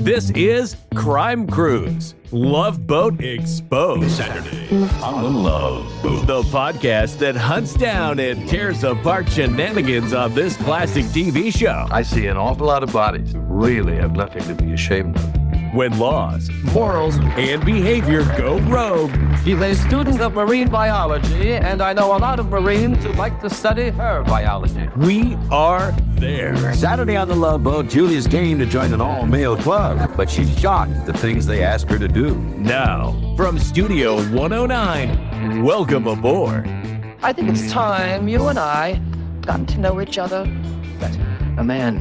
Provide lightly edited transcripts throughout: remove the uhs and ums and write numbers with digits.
This is Crime Cruise, Love Boat Exposed. Saturday on the Love Boat. The podcast that hunts down and tears apart shenanigans on this classic TV show. I see an awful lot of bodies who really have nothing to be ashamed of. When laws, morals, and behavior go rogue. She's a student of marine biology, and I know a lot of Marines who like to study her biology. We are there. Saturday on the Love Boat, Julia's game to join an all-male club, but she's shocked at the things they ask her to do. Now, from Studio 109, welcome aboard. I think it's time you and I got to know each other better. A man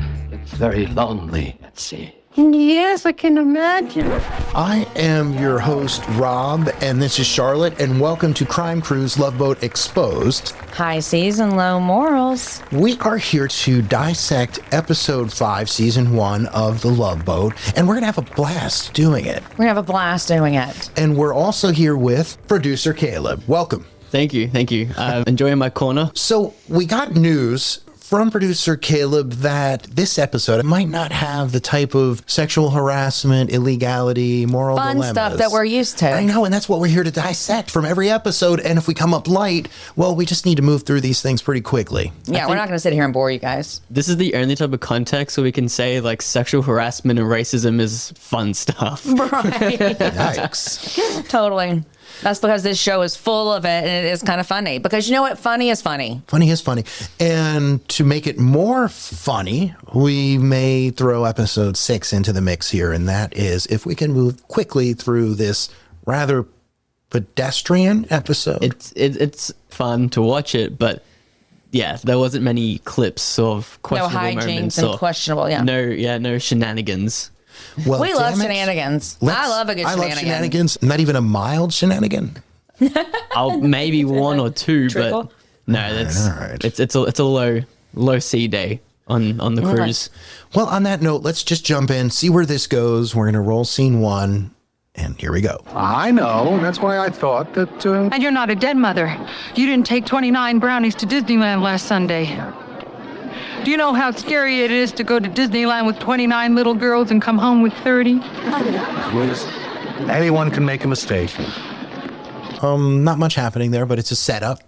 is very lonely at sea. Yes, I can imagine. I am your host, Rob, and this is Charlotte, and welcome to Crime Cruise Love Boat Exposed. High seas and low morals. We are here to dissect episode 5, season 1 of The Love Boat, and we're going to have a blast doing it. We're going to have a blast doing it. And we're also here with producer Caleb. Welcome. Thank you. Enjoying my corner. So we got news from producer Caleb that this episode might not have the type of sexual harassment, illegality, moral Fun dilemmas. stuff that we're used to. I know, and that's what we're here to dissect from every episode. And if we come up light, well, we just need to move through these things pretty quickly. Yeah, we're not going to sit here and bore you guys. This is the only type of context where we can say like sexual harassment and racism is fun stuff. Right. Yikes. Totally. That's because this show is full of it, and it is kind of funny. Because you know what? Funny is funny. Funny is funny. And to make it more funny, we may throw episode 6 into the mix here. And that is if we can move quickly through this rather pedestrian episode. It's fun to watch it, but yeah, there wasn't many clips of questionable No hijinks moments and or questionable, yeah. No shenanigans. Well, We love damn it. shenanigans. I love a good I shenanigan. love shenanigans. Not even a mild shenanigan. I'll maybe one or two, Trickle? but no, that's All right. it's a low sea day on the cruise. Well, on that note, let's just jump in, see where this goes. We're going to roll scene 1, and here we go. I know. That's why I thought that... And you're not a dead mother. You didn't take 29 brownies to Disneyland last Sunday. Do you know how scary it is to go to Disneyland with 29 little girls and come home with 30? Anyone can make a mistake. Not much happening there, but it's a setup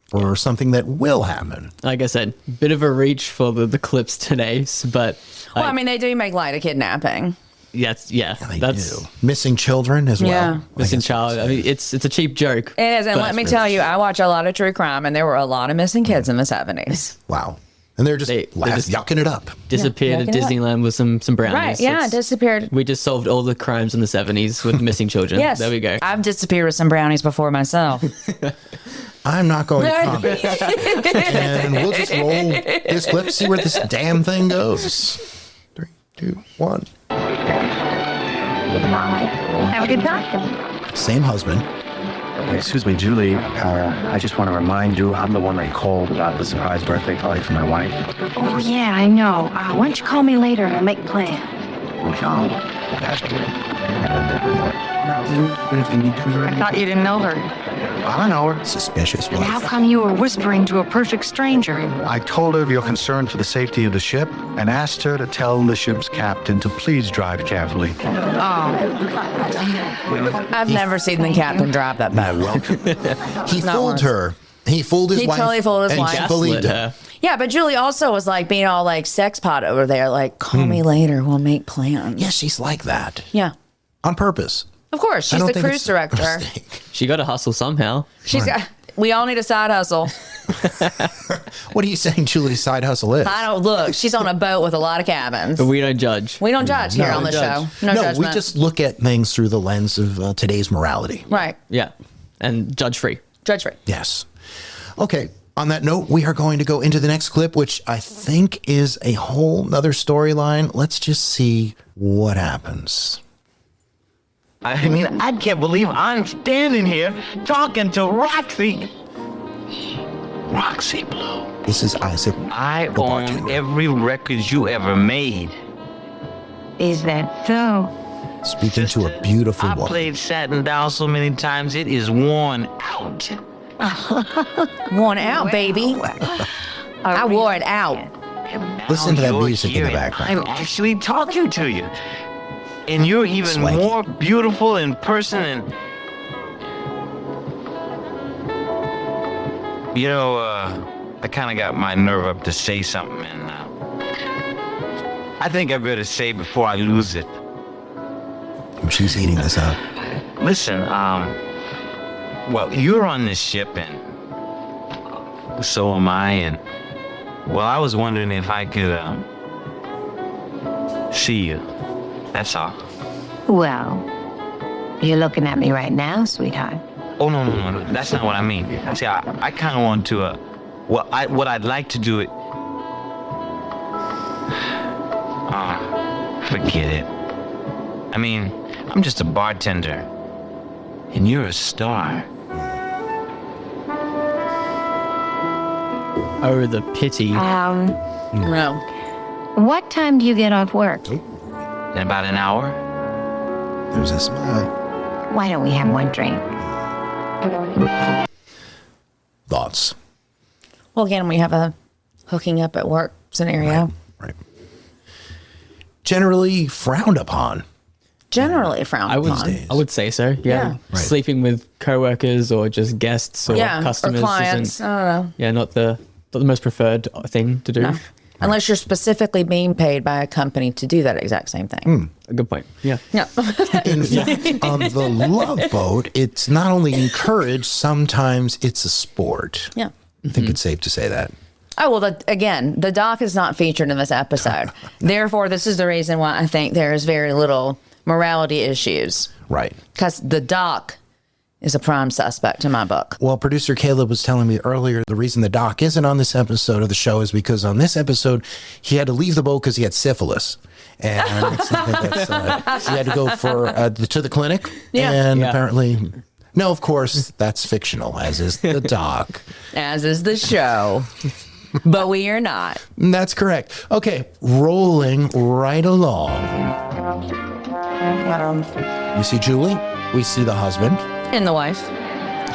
for something that will happen. Like I said, bit of a reach for the clips today, but Well, I mean, they do make light of kidnapping. that's They that's do. Missing children as Yeah. well. missing child. I mean, it's a cheap joke. It is, and but- let me tell you, I watch a lot of true crime, and there were a lot of missing kids in the 70s. Wow. And they're just They just- yucking it up. Disappeared Yeah, at Disneyland with some brownies. Right, yeah, It's- disappeared. We just solved all the crimes in the 70s with missing children. Yes. There we go. I've disappeared with some brownies before myself. I'm not going to comment. And we'll just roll this clip, see where this damn thing goes. 3, 2, 1. Have a good time. Same husband. Excuse me, Julie. I just want to remind you, I'm the one that called about the surprise birthday party for my wife. Oh, yeah, I know. Why don't you call me later and we'll make plans? I thought you didn't know her. I know her. Suspicious And how wife. come you were whispering to a perfect stranger? I told her of your concern for the safety of the ship and asked her to tell the ship's captain to please drive carefully. Oh, I've never seen the captain drive that boat. He Not fooled once. her. He fooled his He wife. totally fooled his and wife. she Gaslit believed him. her. Yeah, but Julie also was like being all like sex pot over there, like, call me later, we'll make plans. Yeah, she's like that. Yeah. On purpose. Of course, I she's don't the think cruise it's a director. mistake. She got to hustle somehow. She's got, we all need a side hustle. What are you saying Julie's side hustle is? I don't look, she's on a boat with a lot of cabins. But we don't judge. We don't judge here on the judge. show. No judgment. we just look at things through the lens of today's morality. Right. Yeah. And judge free. Judge free. Yes. Okay. On that note, we are going to go into the next clip, which I think is a whole nother storyline. Let's just see what happens. I mean, I can't believe I'm standing here talking to Roxy. Roxy Blue. This is Isaac. I the own bartender. every record you ever made. is that so? Speaking to a beautiful I woman. played Satin Down so many times it is worn out. Worn out, baby. I wore it out. Listen to that Now music in the you're background. I'm actually talking to you. And you're even Swaggy. more beautiful in person. And you know, I kind of got my nerve up to say something, and I think I better say before I lose it. She's eating this up. Listen, well, you're on this ship, and so am I, and well, I was wondering if I could see you. That's all. Well, you're looking at me right now, sweetheart. Oh, no, that's not what I mean. See, I kind of want to, what I'd like to do it. Forget it. I mean, I'm just a bartender, and you're a star. Oh, the pity. No. What time do you get off work? In about an hour. There's a smile. Why don't we have one drink? Thoughts? Well, again, we have a hooking up at work scenario. Right. Generally frowned upon. Generally frowned upon. I would say so. Yeah. Right. Sleeping with coworkers or just guests or customers or clients. isn't. I don't know. Yeah, not the most preferred thing to do. No. Unless you're specifically being paid by a company to do that exact same thing. A good point. Yeah. Yeah. In fact, on the Love Boat, it's not only encouraged, sometimes it's a sport. Yeah. I think it's safe to say that. Oh, well, again, the doc is not featured in this episode. Therefore, this is the reason why I think there is very little morality issues. Right. Because the doc is a prime suspect in my book. Well, producer Caleb was telling me earlier the reason the doc isn't on this episode of the show is because on this episode, he had to leave the boat because he had syphilis. And it's something that's, he had to go to the clinic. Yeah. And apparently, no, of course, that's fictional, as is the doc. As is the show. But we are not. That's correct. Okay, rolling right along. You see Julie? We see the husband. And the wife.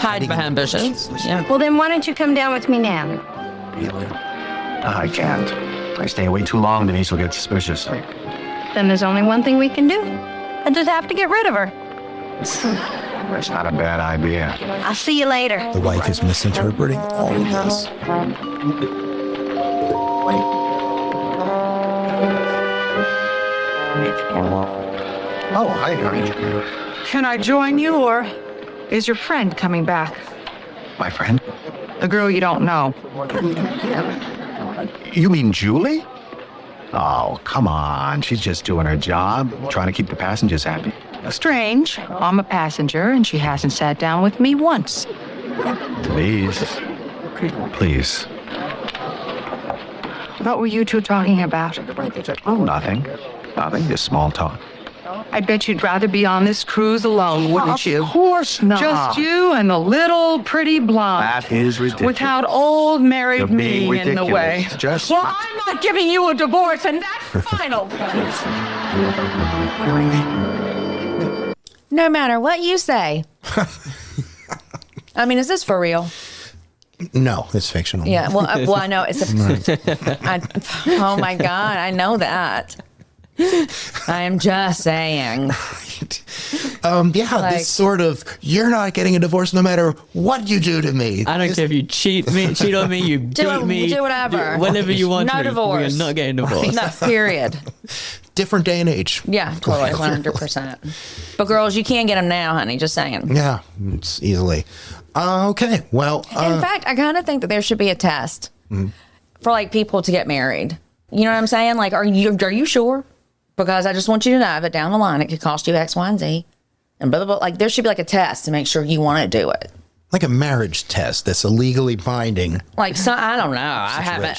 Hide behind bushes. Yeah. Well, then why don't you come down with me now? Really? I can't. If I stay away too long, Denise will get suspicious. Then there's only one thing we can do. I just have to get rid of her. It's not a bad idea. I'll see you later. The wife is misinterpreting all of this. Oh, hi, honey. Can I join you, or is your friend coming back? My friend? The girl you don't know. You mean Julie? Oh, come on. She's just doing her job, trying to keep the passengers happy. Strange. I'm a passenger, and she hasn't sat down with me once. Please. Please. What were you two talking about? Oh, nothing. Nothing. Just small talk. I bet you'd rather be on this cruise alone, wouldn't you? Of course not. Just you and the little pretty blonde. That is ridiculous. Without old married You're me being in the way. ridiculous. Just- Well, I'm not giving you a divorce, and that's final. No matter what you say. I mean, is this for real? No, it's fictional. Yeah. Well, I know it's oh my God, I know that. I am just saying. This sort of, you're not getting a divorce no matter what you do to me. I don't care if you cheat on me, you beat me. Do whatever. Whatever you want No to. divorce. We are not getting divorced. No, period. Different day and age. Yeah, totally, 100%. But girls, you can get them now, honey. Just saying. Yeah, it's easily. Okay, well. In fact, I kind of think that there should be a test for like people to get married. You know what I'm saying? Like, are you sure? Because I just want you to know that down the line it could cost you X, Y, and Z, and blah blah blah. Like, there should be like a test to make sure you want to do it. Like a marriage test that's illegally binding. Like, so, I don't know.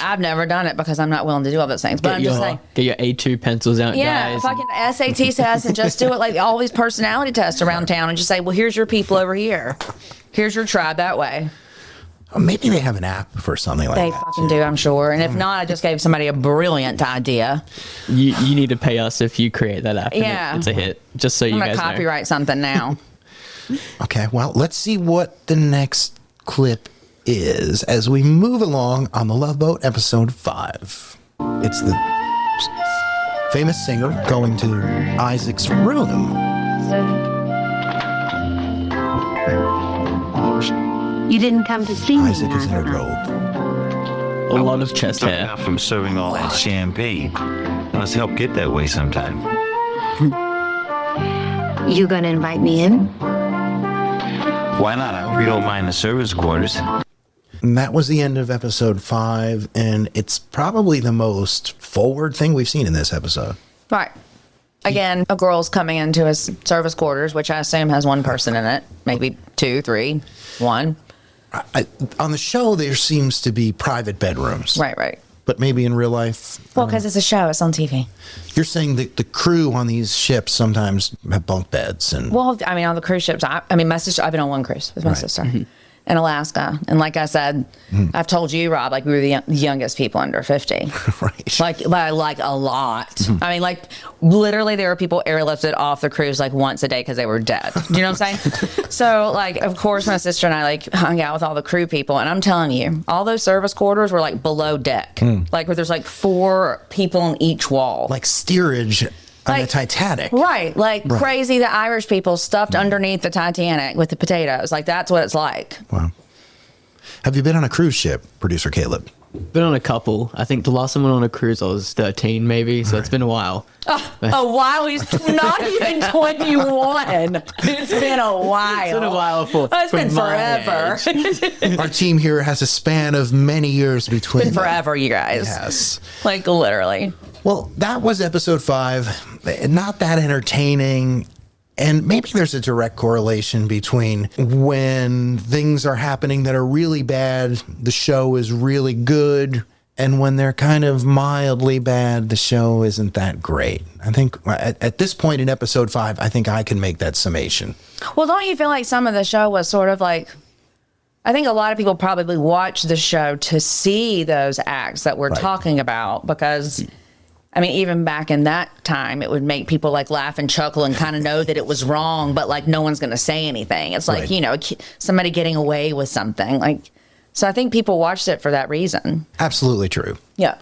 I've never done it because I'm not willing to do all those things. But I'm just saying. Get your A2 pencils out, Yeah, guys. fucking SAT tests and just do it like all these personality tests around town and just say, well, here's your people over here. Here's your tribe that way. Maybe they have an app for something like They that. fucking do, I'm sure. And if not, I just gave somebody a brilliant idea. You need to pay us if you create that app. Yeah. It's a hit. Just so you I'm guys going to know. copyright something now. Okay, well, let's see what the next clip is as we move along on the Love Boat, episode 5. It's the famous singer going to Isaac's room. You didn't come to see me. Isaac is in a robe. A lot of chest hair. Out from serving all that champagne. Let's help get that way sometime. You gonna invite me in? Why not? I hope you don't mind the service quarters. And that was the end of episode 5, and it's probably the most forward thing we've seen in this episode. Right. Again, a girl's coming into his service quarters, which I assume has one person in it. Maybe 2, 3, 1. On the show, there seems to be private bedrooms. Right. But maybe in real life... Well, because it's a show. It's on TV. You're saying that the crew on these ships sometimes have bunk beds and... Well, I mean, on the cruise ships, my sister, I've been on one cruise with my sister in Alaska. And like I said, I've told you, Rob, like we were the youngest people under 50. Right. Like a lot. I mean, like literally there were people airlifted off the cruise like once a day because they were dead. Do you know what I'm saying? So like, of course, my sister and I like hung out with all the crew people. And I'm telling you, all those service quarters were like below deck. Like where there's like 4 people on each wall. Like steerage on the Titanic. Right. Like crazy, the Irish people stuffed underneath the Titanic with the potatoes. Like that's what it's like. Wow. Have you been on a cruise ship, Producer Caleb? Been on a couple. I think the last time I went on a cruise, I was 13 maybe, so it's been a while. A while? He's not even 21. It's been a while. It's been a while it's been forever. Our team here has a span of many years between It's been forever, you guys. Yes. Like literally. Well, that was episode 5. Not that entertaining. And maybe there's a direct correlation between when things are happening that are really bad, the show is really good. And when they're kind of mildly bad, the show isn't that great. I think at this point in episode 5, I think I can make that summation. Well, don't you feel like some of the show was sort of like, I think a lot of people probably watch the show to see those acts that we're talking about because... I mean, even back in that time, it would make people like laugh and chuckle and kind of know that it was wrong, but like no one's going to say anything. It's like, you know, somebody getting away with something. Like, so I think people watched it for that reason. Absolutely true. Yeah.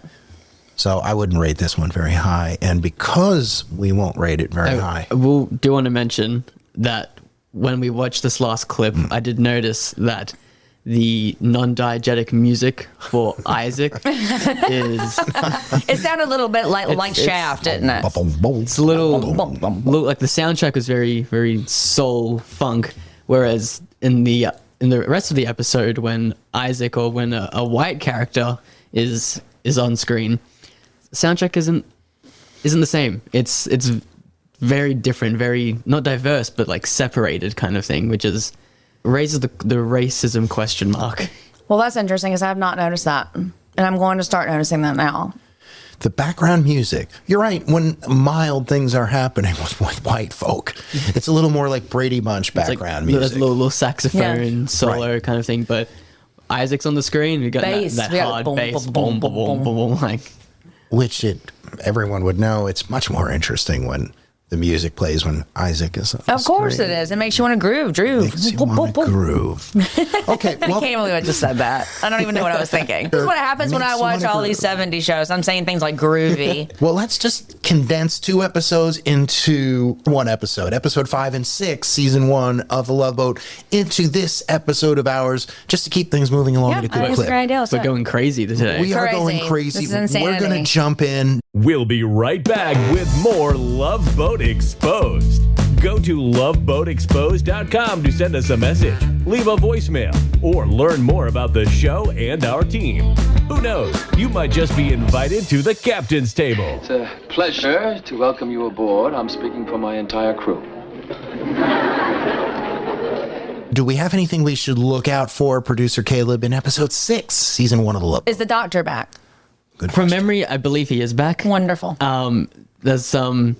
So I wouldn't rate this one very high. And because we won't rate it very high. I do want to mention that when we watched this last clip, I did notice that the non-diegetic music for Isaac is... It sounded a little bit like Shaft, didn't it? It's a little like the soundtrack was very, very soul funk, whereas in the rest of the episode, when Isaac or when a white character is on screen, the soundtrack isn't the same. It's very different, very not diverse, but like separated kind of thing, which is raises the racism question mark. Well, that's interesting because I have not noticed that. And I'm going to start noticing that now. The background music. You're right. When mild things are happening with white folk, it's a little more like Brady Bunch background music. There's a little saxophone solo kind of thing. But Isaac's on the screen. We got that hard bass. Boom, boom, boom, boom, boom. Like, which everyone would know. It's much more interesting when the music plays when Isaac is on Of course it is. It makes you want to groove. Makes you want to groove. Okay. Well, I can't believe I just said that. I don't even know what I was thinking. This is what happens when I watch all these 70s shows. I'm saying things like groovy. Well, let's just condense 2 episodes into 1 episode. Episode 5 and 6, season 1 of The Love Boat, into this episode of ours, just to keep things moving along at a good clip. We're going crazy today. We are going crazy. This is We're going to jump in. We'll be right back with more Love Boat Exposed. Go to loveboatexposed.com to send us a message, leave a voicemail, or learn more about the show and our team. Who knows? You might just be invited to the captain's table. It's a pleasure to welcome you aboard. I'm speaking for my entire crew. Do we have anything we should look out for, Producer Caleb, in episode 6, season 1 of The Love Boat? Is the doctor back? From memory, I believe he is back. Wonderful. There's some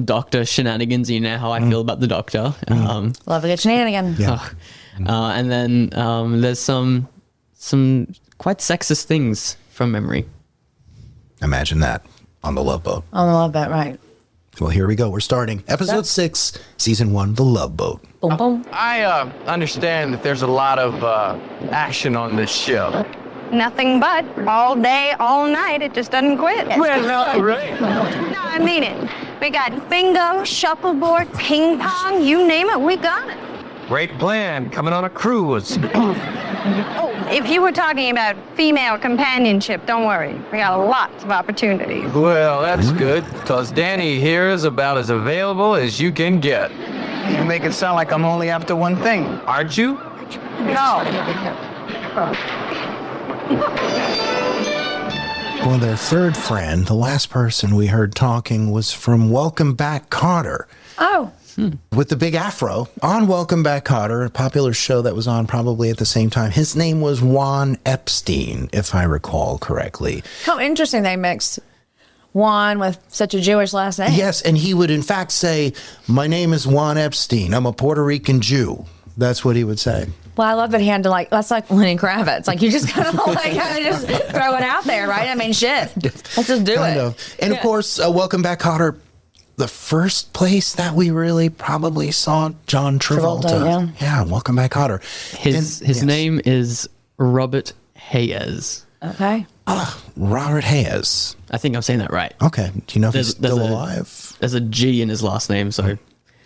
doctor shenanigans. You know how I feel about the doctor. Love a good shenanigan. Yeah. And then there's some quite sexist things from memory. Imagine that on The Love Boat. On The Love Boat, right. Well, here we go. We're starting episode 6, season 1, The Love Boat. Boom, boom. I understand that there's a lot of action on this ship. Nothing but all day, all night. It just doesn't quit. Well, right. No, I mean it. We got bingo, shuffleboard, ping pong, you name it, we got it. Great plan. Coming on a cruise. Oh, if you were talking about female companionship, don't worry. We got lots of opportunities. Well, that's good, because Danny here is about as available as you can get. You make it sound like I'm only after one thing. Aren't you? No. Well, their third friend, the last person we heard talking, was from Welcome Back Kotter. Oh. With the big afro on Welcome Back Kotter, a popular show that was on probably at the same time. His name was Juan Epstein, if I recall correctly. How interesting they mixed Juan with such a Jewish last name. Yes, and he would in fact say, "My name is Juan Epstein. I'm a Puerto Rican Jew." That's what he would say. Well, I love that he had to that's like Lenny Kravitz. Like you just kind of just throw it out there, right? I mean, shit. Let's just do kind it. of. And of course, Welcome Back Kotter, the first place that we really probably saw John Travolta. Yeah, Welcome Back Kotter. His name is Robert Hayes. Okay. Robert Hayes. I think I'm saying that right. Okay. Do you know if he's still alive? There's a G in his last name, so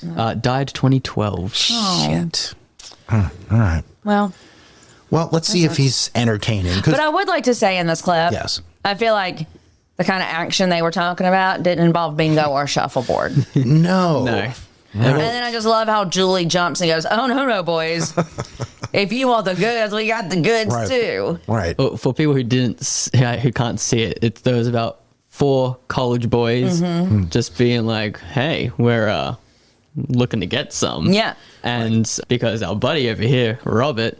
died 2012. Shit. All right. Well, let's see if he's entertaining. But I would like to say in this clip, yes, I feel like the kind of action they were talking about didn't involve bingo or shuffleboard. No. And then I just love how Julie jumps and goes, "Oh, no, boys. If you want the goods, we got the goods too." Right. Well, for people who can't see it, there was about 4 college boys just being like, "Hey, we're looking to get some." Yeah. And because our buddy over here, Robert,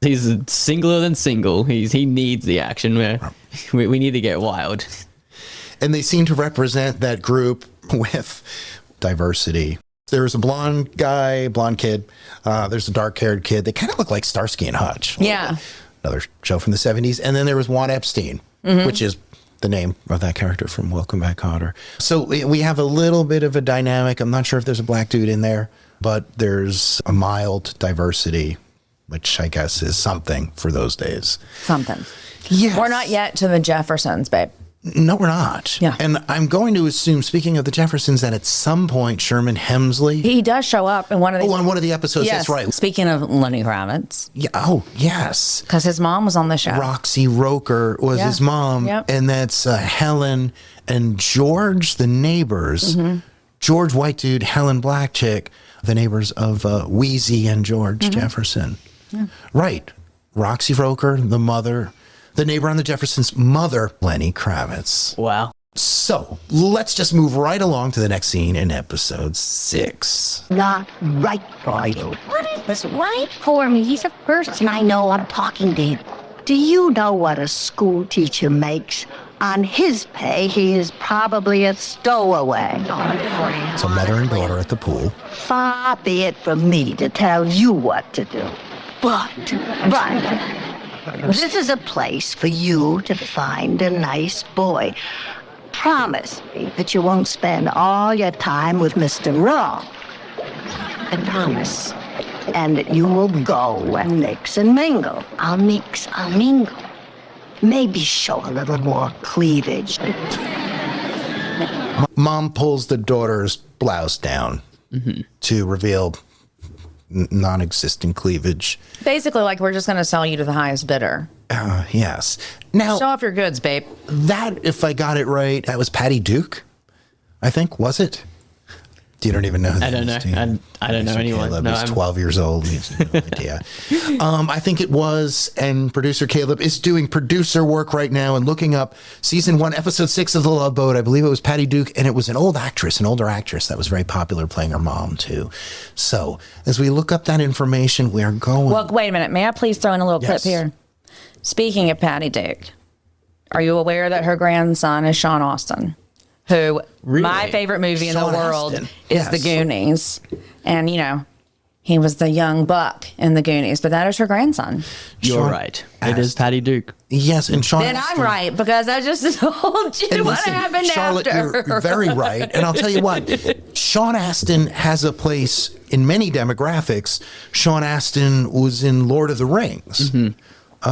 he's singler than single. He needs the action. We need to get wild. And they seem to represent that group with diversity. There's a blonde guy, blonde kid. There's a dark-haired kid. They kind of look like Starsky and Hutch. Yeah. Another show from the 70s. And then there was Juan Epstein, which is the name of that character from Welcome Back Kotter. So we have a little bit of a dynamic. I'm not sure if there's a black dude in there, but there's a mild diversity, which I guess is something for those days. Something. Yeah. We're not yet to the Jeffersons, babe. No, we're not. Yeah. And I'm going to assume, speaking of the Jeffersons, that at some point Sherman Hemsley... He does show up in one of these. Oh, on one of the episodes, yes. that's right. Speaking of Lenny Kravitz. Yeah. Oh, yes. Because his mom was on the show. Roxy Roker was his mom. Yep. And that's Helen and George, the neighbors. George, white dude, Helen, black chick, the neighbors of Wheezy and George Jefferson. Yeah. Right. Roxy Roker, the mother... The neighbor on the Jeffersons' mother, Lenny Kravitz. Wow. So let's just move right along to the next scene in episode 6. Not right for you. What is this right for me? He's a person I know. I'm talking to him. Do you know what a school teacher makes? On his pay, he is probably a stowaway. So mother and daughter at the pool. Far be it from me to tell you what to do. But... This is a place for you to find a nice boy. Promise me that you won't spend all your time with Mr. Wrong. I promise. And that you will go and mix and mingle. I'll mix, I'll mingle. Maybe show a little more cleavage. Mom pulls the daughter's blouse down to reveal non-existent cleavage. Basically, like, we're just going to sell you to the highest bidder. Yes. Now, show off your goods, babe. That, if I got it right, that was Patty Duke, I think, was it? You don't even know who that I don't is, know. do you? I don't know anyone. Caleb, No, he's 12 years old. He has no idea. I think it was, and producer Caleb is doing producer work right now and looking up season 1, episode 6 of The Love Boat. I believe it was Patty Duke, and it was an older actress that was very popular playing her mom, too. So, as we look up that information, we are going... Well, wait a minute. May I please throw in a little clip here? Speaking of Patty Duke, are you aware that her grandson is Sean Astin? Who, my favorite movie in the world is The Goonies. And, you know, he was the young buck in The Goonies, but that is her grandson. You're right. It is Patty Duke. Yes, and Sean Then I'm right, because I just told you what happened Charlotte, after. You're very right. And I'll tell you what, Sean Astin has a place in many demographics. Sean Astin was in Lord of the Rings.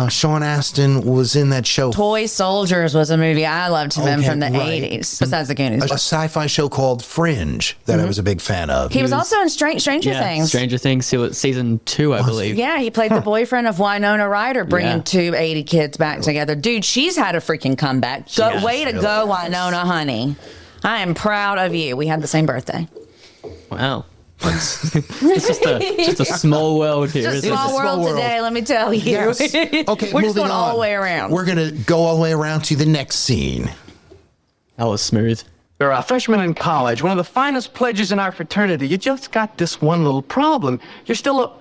Sean Astin was in that show. Toy Soldiers was a movie I loved him in from the 80s, besides the Goonies. A sci-fi show called Fringe that I was a big fan of. He was also in Stranger Things. Stranger Things, season 2, I believe. Yeah, he played the boyfriend of Winona Ryder, bringing two 80 kids back together. Dude, she's had a freaking comeback. Way to go, Winona, honey. I am proud of you. We had the same birthday. Wow. It's just a small world here. Just a small world today, let me tell you. Yes. Okay, we're just moving going all on. the way around. We're going to go all the way around to the next scene. That was smooth. You're a freshman in college, one of the finest pledges in our fraternity. You just got this one little problem. You're still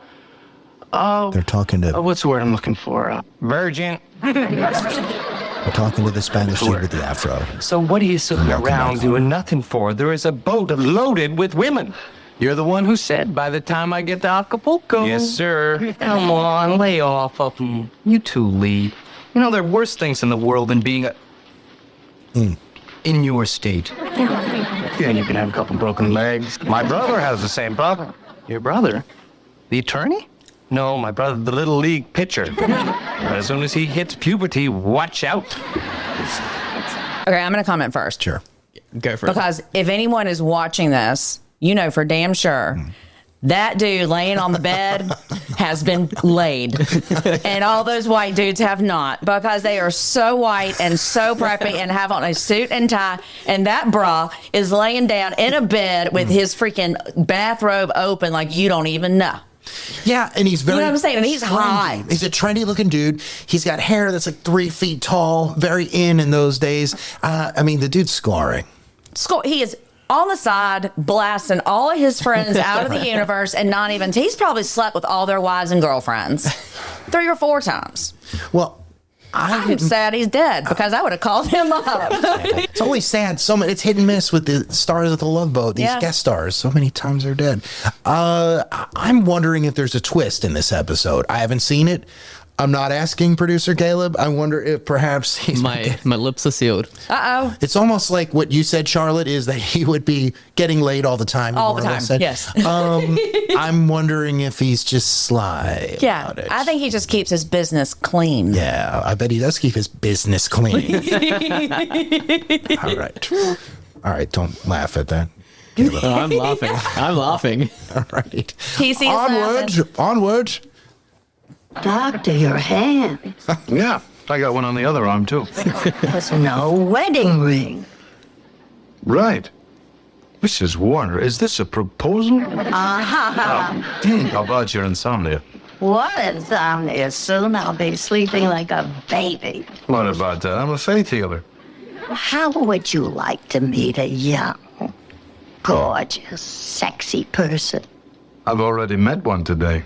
They're talking to... what's the word I'm looking for? Virgin. We're talking to the Spanish dude with the afro. So what are you sitting around doing nothing for? There is a boat loaded with women. You're the one who said, by the time I get to Acapulco. Yes, sir. Come on, lay off of them. You two leave. You know, there are worse things in the world than being in your state. Yeah, you can have a couple broken legs. My brother has the same problem. Your brother? The attorney? No, my brother, the Little League pitcher. But as soon as he hits puberty, watch out. Okay, I'm going to comment first. Sure. Go for it. Because if anyone is watching this, you know for damn sure that dude laying on the bed has been laid. And all those white dudes have not, because they are so white and so preppy and have on a suit and tie. And that bra is laying down in a bed with his freaking bathrobe open like you don't even know. Yeah, and he's very... You know what I'm saying? And he's hot. He's a trendy looking dude. He's got hair that's like 3 feet tall, very in those days. I mean, the dude's scoring. He is on the side, blasting all of his friends out of the universe, and not even... He's probably slept with all their wives and girlfriends 3 or 4 times. Well, I'm sad he's dead, because I would have called him up. It's always sad. It's hit and miss with the stars of the Love Boat. These guest stars, so many times they're dead. I'm wondering if there's a twist in this episode. I haven't seen it. I'm not asking producer Caleb. I wonder if perhaps he's... My lips are sealed. Uh-oh. It's almost like what you said, Charlotte, is that he would be getting laid all the time. All the time, yes. I'm wondering if he's just sly about it. I think he just keeps his business clean. Yeah, I bet he does keep his business clean. All right, don't laugh at that. I'm laughing. I'm laughing. All right. Onward. Doctor, your hand. Yeah, I got one on the other arm, too. There's no wedding ring. Right. Mrs. Warner, is this a proposal? How about your insomnia? What insomnia? Soon I'll be sleeping like a baby. What about that? I'm a faith healer. How would you like to meet a young, gorgeous, sexy person? I've already met one today.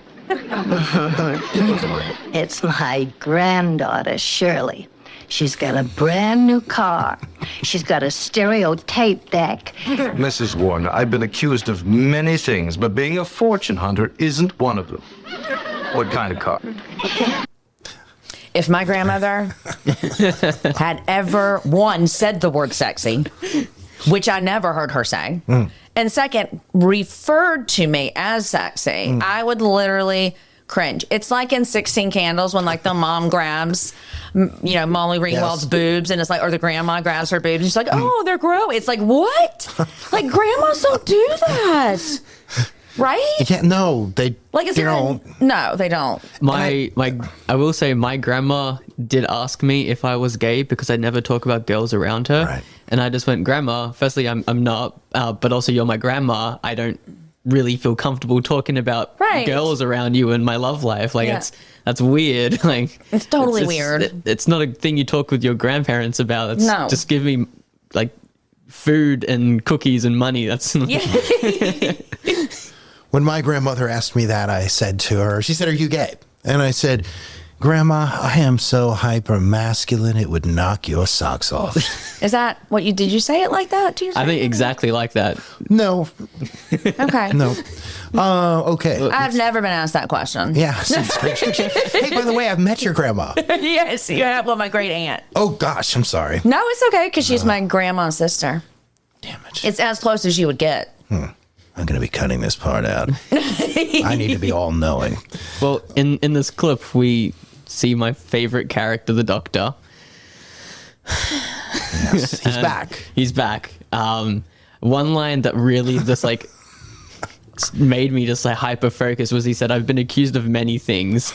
It's my granddaughter, Shirley. She's got a brand new car. She's got a stereo tape deck. Mrs. Warner, I've been accused of many things, but being a fortune hunter isn't one of them. What kind of car? If my grandmother had ever, one, said the word sexy, which I never heard her say, and second, referred to me as sexy, I would literally cringe. It's like in 16 Candles when like the mom grabs, Molly Ringwald's boobs, and it's like, or the grandma grabs her boobs, and she's like, oh, they're growing. It's like, what? Like, grandmas don't do that. Right? Yeah, no, they don't. No, they don't. I will say my grandma did ask me if I was gay because I never talk about girls around her. Right. And I just went, Grandma, firstly, I'm not, but also you're my grandma. I don't really feel comfortable talking about girls around you in my love life. Like, that's weird. Like, it's totally weird. It's not a thing you talk with your grandparents about. It's just give me, like, food and cookies and money. That's... When my grandmother asked me that, I said to her, she said, are you gay? And I said, Grandma, I am so hyper masculine, it would knock your socks off. Is that what did you say it like that to yourself? I think exactly like that. No. Okay. No. Okay. I've never been asked that question. Yeah. Hey, by the way, I've met your grandma. Yes, you have. Well, my great aunt. Oh, gosh, I'm sorry. No, it's okay, because she's my grandma's sister. Damn it. It's as close as you would get. I'm going to be cutting this part out. I need to be all-knowing. Well, in this clip, we see my favorite character, the Doctor. Yes, he's back. He's back. One line that really just like made me just like hyper focus was he said, "I've been accused of many things."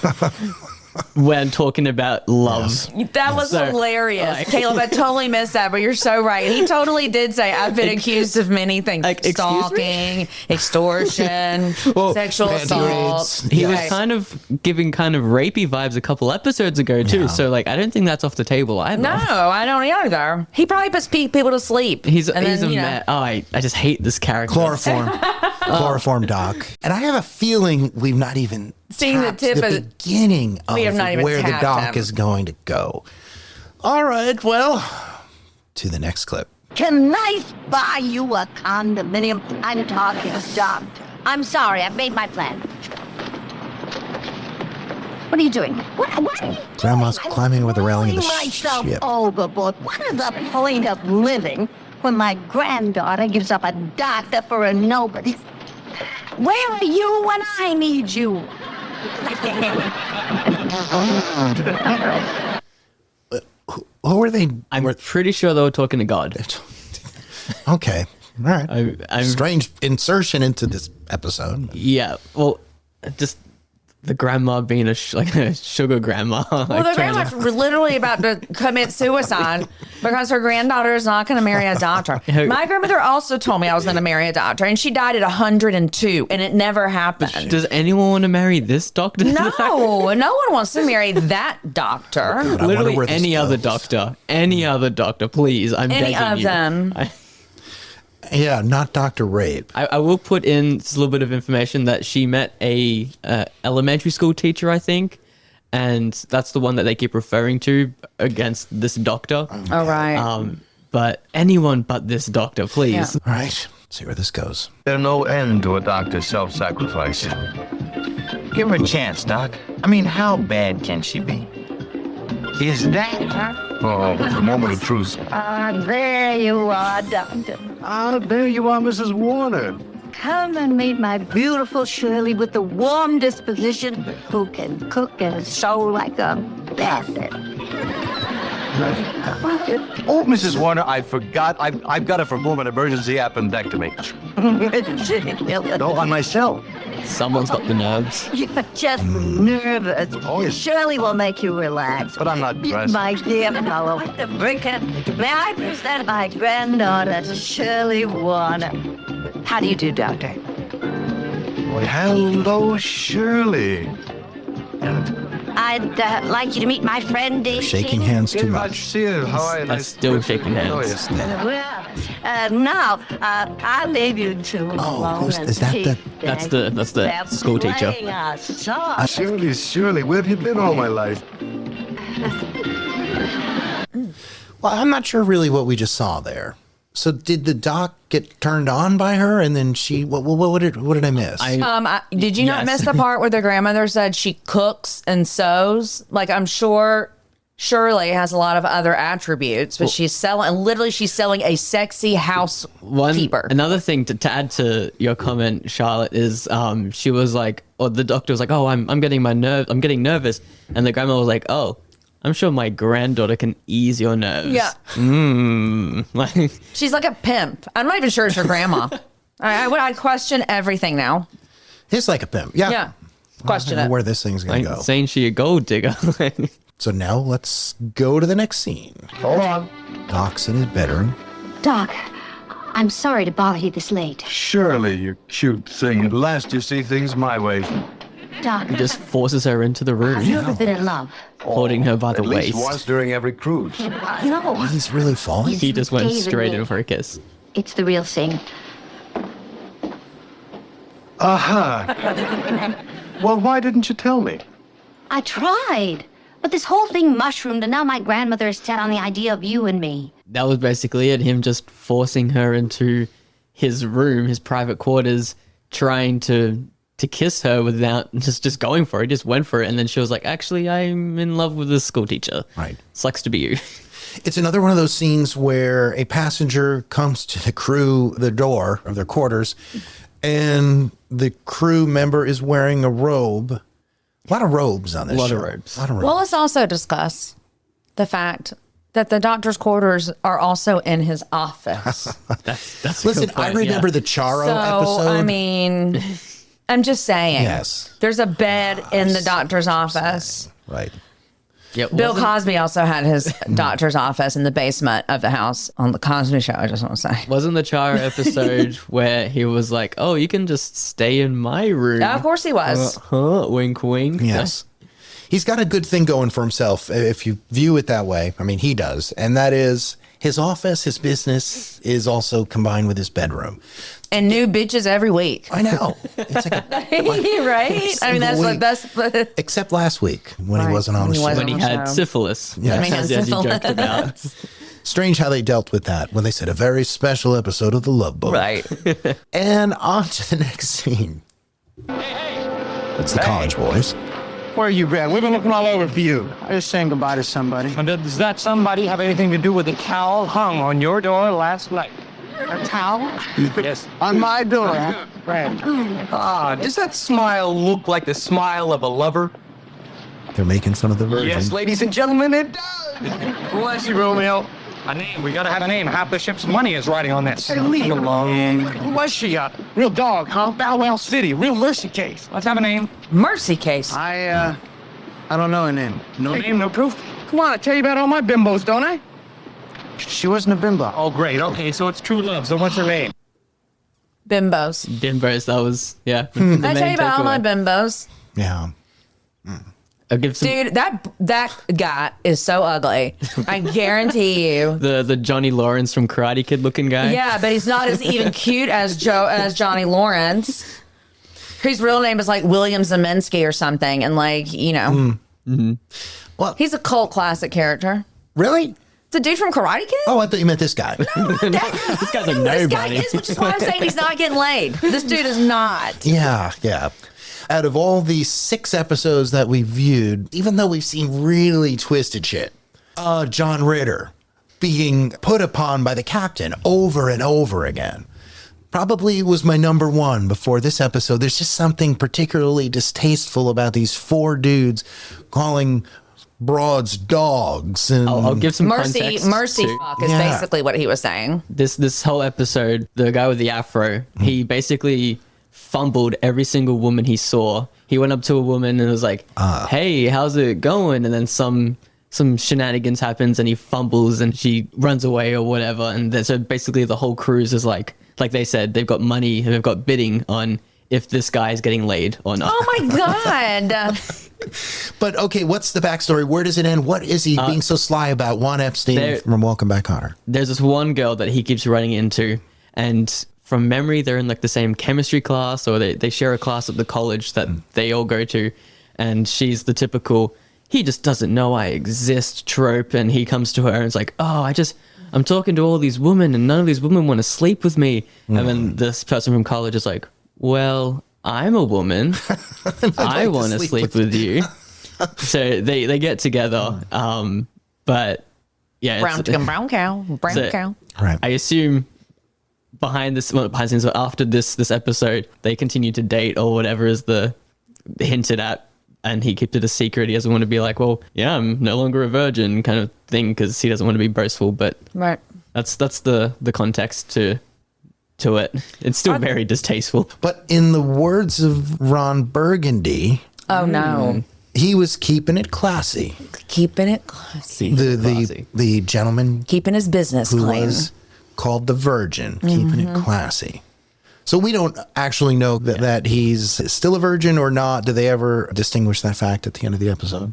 When talking about love. Yes. That was hilarious. Caleb, I totally missed that, but you're so right. He totally did say, I've been accused of many things. Like, stalking, extortion, sexual assault. He was kind of giving kind of rapey vibes a couple episodes ago, too. Yeah. So, like, I don't think that's off the table either. No, I don't either. He probably puts people to sleep. He's a man. Oh, I just hate this character. Chloroform Doc. And I have a feeling we've not even seen the tip the of beginning of we have not even where the Doc him. is going to go. All right, well, to the next clip. Can I buy you a condominium? I'm talking Doc. I'm sorry, I've made my plan. What are you doing? What are you Grandma's doing? climbing over the railing of the throwing myself ship. overboard. What is the point of living when my granddaughter gives up a doctor for a nobody? Where are you when I need you? Who were they? I'm pretty sure they were talking to God. Okay. All right. I'm Strange insertion into this episode. Yeah. Well, just the grandma being like a sugar grandma. Well, the grandma's literally about to commit suicide because her granddaughter is not going to marry a doctor. My grandmother also told me I was going to marry a doctor, and she died at 102, and it never happened. Does anyone want to marry this doctor? No, no one wants to marry that doctor. God, Literally any other doctor. Any other doctor, please. I'm begging you. Any of them. Yeah, not Dr. Rape. I will put in just a little bit of information that she met a elementary school teacher, I think, and that's the one that they keep referring to against this doctor. All right. But anyone but this doctor, please. Yeah. All right, see where this goes. There's no end to a doctor's self-sacrifice. Give her a chance, Doc. I mean, how bad can she be? Is that her? Oh, the moment of truth. There you are, Doctor. There you are, Mrs. Warner. Come and meet my beautiful Shirley with the warm disposition who can cook and sew like a bandit. Oh, Mrs. Warner, I forgot. I've got to perform an emergency appendectomy. No, on myself. Someone's got the nerves. You're just nervous. Oh, yes. Shirley will make you relax. But I'm not dressed. My dear fellow, may I present my granddaughter, Shirley Warner. How do you do, Doctor? Well, hello, Shirley. I'd like you to meet my friend Dave. Shaking hands too much. See you. How are you? That's still shaking hands. Oh, yes. Well, now I'll leave you two alone. Is that That's the school teacher. Shirley, where have you been all my life? Well, I'm not sure really what we just saw there. So did the doc get turned on by her, and then she? What did I miss? Did you not miss the part where the grandmother said she cooks and sews? Like, I'm sure Shirley has a lot of other attributes, but she's selling a sexy housekeeper. Another thing to add to your comment, Charlotte, is she was like, or the doctor was like, oh, I'm getting nervous, and the grandma was like, oh, I'm sure my granddaughter can ease your nerves. Yeah. She's like a pimp. I'm not even sure it's her grandma. I question everything now. It's like a pimp. Yeah. Yeah. Question I don't it. know where this thing's going to go. Saying she a gold digger. So now let's go to the next scene. Hold on. Doc's in his bedroom. Doc, I'm sorry to bother you this late. Shirley, you cute thing. At last you see things my way. Doc, He just forces her into the room, have you ever been in love? holding her by the At least waist. once during every cruise. No. He's really falling. He just went David straight Lee. in for a kiss. It's the real thing. Aha. Well, why didn't you tell me? I tried, but this whole thing mushroomed, and now my grandmother is set on the idea of you and me. That was basically it. Him just forcing her into his room, his private quarters, trying to kiss her without just going for it. Just went for it, and then she was like, "Actually, I'm in love with this school teacher." Right. Sucks to be you. It's another one of those scenes where a passenger comes to the crew, the door of their quarters, and the crew member is wearing a robe A lot of robes on this show. A lot of robes. Well, let's also discuss the fact that the doctor's quarters are also in his office. That's Listen, I remember the Charo episode. I mean, I'm just saying. Yes. There's a bed in the doctor's office. Right. Yep. Bill Cosby also had his doctor's office in the basement of the house on the Cosby Show. I just want to say. Wasn't the Charo episode where he was like, "Oh, you can just stay in my room"? Of course he was. Wink, wink. Yes. He's got a good thing going for himself, if you view it that way. I mean, he does. And that is his office, his business is also combined with his bedroom. And new bitches every week. I know. It's like right? I mean, that's except last week when he wasn't on the show. When he had syphilis. Yeah. When he had As you joked about. Strange how they dealt with that when they said a very special episode of The Love Boat. Right. And on to the next scene. It's the college boys. Where you been? We've been looking all over for you. I just saying goodbye to somebody. And does that somebody have anything to do with the towel hung on your door last night? A towel? Yes. On my door, huh? Right. Does that smile look like the smile of a lover? They're making fun of the Virgin. Yes, ladies and gentlemen, it does. Bless you, Romeo. A name. We gotta have a name. Half the ship's money is riding on this. Hey, leave it alone. Who was she? Real dog, huh? Bow Wow City. Real mercy case. Let's have a name. Mercy case. I don't know a name. No name, no proof? Come on, I tell you about all my bimbos, don't I? She wasn't a bimbo. Oh, great. Okay, so it's true love. So what's her name? Bimbos. Bimbos, that was, yeah. I tell you about all my bimbos. Yeah. I'll give some, dude, that guy is so ugly. I guarantee you. The Johnny Lawrence from Karate Kid looking guy. Yeah, but he's not as even cute as Johnny Lawrence. His real name is like William Zemensky or something, and well, he's a cult classic character. Really? The dude from Karate Kid? Oh, I thought you meant this guy. No, this guy's a nobody. This guy is, which is why I'm saying he's not getting laid. This dude is not. Yeah. Out of all these 6 episodes that we viewed, even though we've seen really twisted shit, John Ritter being put upon by the captain over and over again probably was my number 1 before this episode. There's just something particularly distasteful about these 4 dudes calling broads dogs. And I'll give some mercy context too. fuck is basically what he was saying. This whole episode, the guy with the afro, he basically fumbled every single woman he saw. He went up to a woman and was like, hey, how's it going? And then some shenanigans happens and he fumbles and she runs away or whatever. And so basically the whole cruise is like they said, they've got money, they've got bidding on if this guy is getting laid or not. Oh my God. But okay, what's the backstory? Where does it end? What is he being so sly about? Juan Epstein from Welcome Back Kotter. There's this one girl that he keeps running into, and from memory, they're in like the same chemistry class, or they share a class at the college that they all go to, and she's the typical, he just doesn't know I exist trope, and he comes to her and is like, oh, I'm talking to all these women, and none of these women want to sleep with me. And then this person from college is like, well, I'm a woman. I want to sleep with you. So they get together. But yeah, brown cow. Right. I assume behind the scenes, after this episode, they continue to date or whatever is the hinted at, and he keeps it a secret. He doesn't want to be like, well, yeah, I'm no longer a virgin kind of thing, because he doesn't want to be boastful. But right, that's the context to it. It's still very distasteful. But in the words of Ron Burgundy, oh no, he was keeping it classy. Keeping it classy. The gentleman keeping his business who clean. was called the Virgin, keeping it classy. So we don't actually know that he's still a virgin or not. Do they ever distinguish that fact at the end of the episode?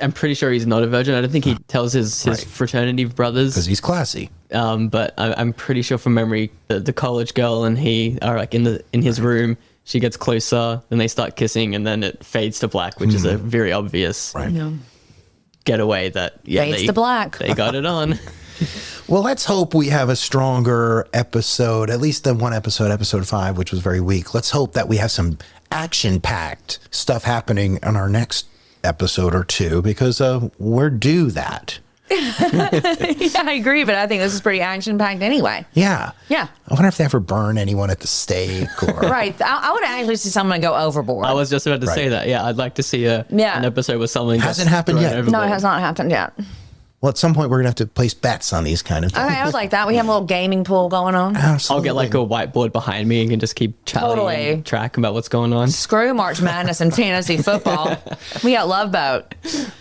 I'm pretty sure he's not a virgin. I don't think he tells his fraternity brothers. Because he's classy. But I'm pretty sure from memory, the college girl and he are like in his room. She gets closer, then they start kissing, and then it fades to black, which is a very obvious getaway that fades to black. They got it on. Well, let's hope we have a stronger episode, at least than one episode, episode 5, which was very weak. Let's hope that we have some action-packed stuff happening on our next episode or 2, because we're due that. Yeah, I agree, but I think this is pretty action-packed anyway. Yeah. Yeah. I wonder if they ever burn anyone at the stake or. Right. I would actually see someone go overboard. I was just about to say that. Yeah, I'd like to see an episode with someone Hasn't happened yet. No, it has not happened yet. Well, at some point, we're going to have to place bets on these kind of things. Okay, I was like that. We have a little gaming pool going on. I'll get like a whiteboard behind me and can just keep tallying track about what's going on. Screw March Madness and fantasy football. We got Love Boat.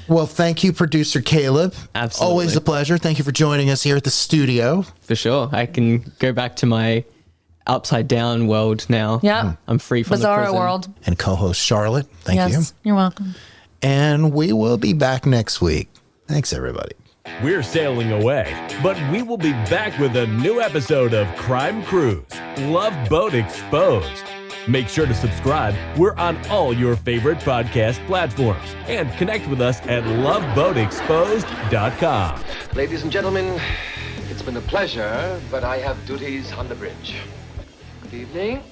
Well, thank you, producer Caleb. Absolutely. Always a pleasure. Thank you for joining us here at the studio. For sure. I can go back to my upside down world now. Yeah. I'm free from the Bizarro prison. world. And co-host Charlotte. Thank you. You're welcome. And we will be back next week. Thanks, everybody. We're sailing away, but we will be back with a new episode of Crime Cruise, Love Boat Exposed. Make sure to subscribe. We're on all your favorite podcast platforms. And connect with us at loveboatexposed.com. Ladies and gentlemen, it's been a pleasure, but I have duties on the bridge. Good evening.